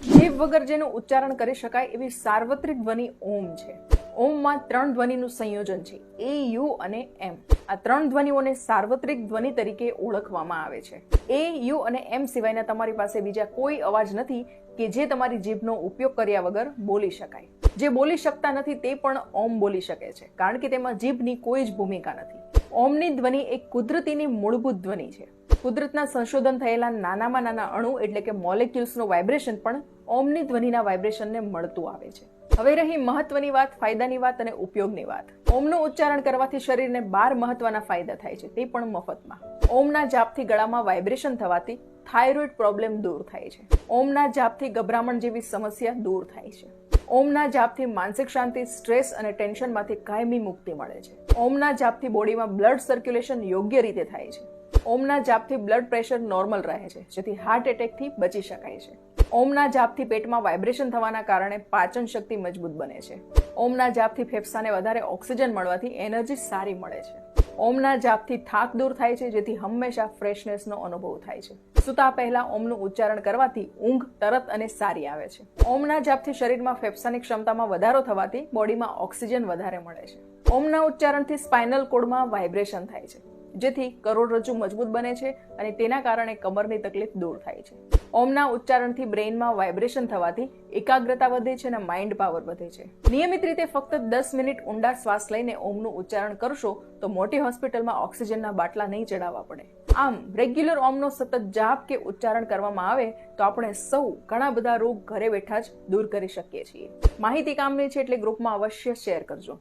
જીભ વગર જેનું ઉચ્ચારણ કરી શકાય એવી સાર્વત્રિક ધ્વનિ ઓમ છે. ઓમમાં 3 ધ્વનિનું સંયોજન છે, એ, યુ અને એમ. આ 3 ધ્વનિઓને સાર્વત્રિક ધ્વનિ તરીકે ઓળખવામાં આવે છે. એ, યુ અને એમ સિવાયના તમારી પાસે બીજા કોઈ અવાજ નથી કે જે તમારી જીભનો ઉપયોગ કર્યા વગર બોલી શકાય. જે બોલી શકતા નથી તે પણ ઓમ બોલી શકે છે, કારણ કે તેમાં જીભની કોઈ જ ભૂમિકા નથી. ઓમની ધ્વનિ એક કુદરતીની મૂળભૂત ધ્વનિ છે. કુદરતના સંશોધન થયેલા નાનામાં નાના અણુ એટલે કે મોલેક્યુલ્સનું વાઇબ્રેશન પણ ઓમની ધ્વનિના વાઇબ્રેશનને મળતું આવે છે. હવે રહી મહત્વની વાત, ફાયદાની વાત અને ઉપયોગની વાત. ઓમનું ઉચ્ચારણ કરવાથી શરીરને 12 મહત્વના ફાયદા થાય છે, તે પણ મફતમાં. ઓમના જાપથી ગળામાં વાઇબ્રેશન થવાથી થાઇરોઇડ પ્રોબ્લેમ દૂર થાય છે. ઓમના જાપથી ગભરામણ જેવી સમસ્યા દૂર થાય છે. ઓમના જાપથી માનસિક શાંતિ, સ્ટ્રેસ અને ટેન્શનમાંથી કાયમી મુક્તિ મળે છે. ઓમના જાપથી બોડીમાં બ્લડ સર્ક્યુલેશન યોગ્ય રીતે થાય છે. ઓમના જાપથી બ્લડ પ્રેશર નોર્મલ રહે છે, જેથી હાર્ટ એટેકથી બચી શકાય છે. ઓમના જાપથી પેટમાં વાઇબ્રેશન થવાના કારણે પાચન શક્તિ મજબૂત બને છે. ઓમના જાપથી ફેફસાને વધારે ઓક્સિજન મળવાથી એનર્જી સારી મળે છે. ઓમના જાપથી થાક દૂર થાય છે, જેથી હંમેશા ફ્રેશનેસનો અનુભવ થાય છે. સૂતા પહેલા ઓમનું ઉચ્ચારણ કરવાથી ઊંઘ તરત અને સારી આવે છે. ઓમના જાપથી શરીરમાં ફેફસાની ક્ષમતામાં વધારો થવાથી બોડીમાં ઓક્સિજન વધારે મળે છે. ઓમના ઉચ્ચારણથી સ્પાઇનલ કોર્ડમાં વાઇબ્રેશન થાય છે, જેથી કરોડરજ્જુ મજબૂત બને છે અને તેના કારણે કમરની તકલીફ દૂર થાય છે. ઓમના ઉચ્ચારણથી બ્રેઇનમાં વાઇબ્રેશન થવાથી એકાગ્રતા વધે છે અને માઇન્ડ પાવર વધે છે. નિયમિત રીતે ફક્ત 10 મિનિટ ઊંડા શ્વાસ લઈને ઓમનું ઉચ્ચારણ કરશો તો મોટી હોસ્પિટલમાં ઓક્સિજનના બાટલા નહીં ચડાવવા પડે. આમ રેગ્યુલર ઓમનો સતત જાપ કે ઉચ્ચારણ કરવામાં આવે તો આપણે સૌ ઘણા બધા રોગ ઘરે બેઠા જ દૂર કરી શકીએ છીએ. માહિતી કામની છે એટલે ગ્રુપમાં અવશ્ય શેર કરજો.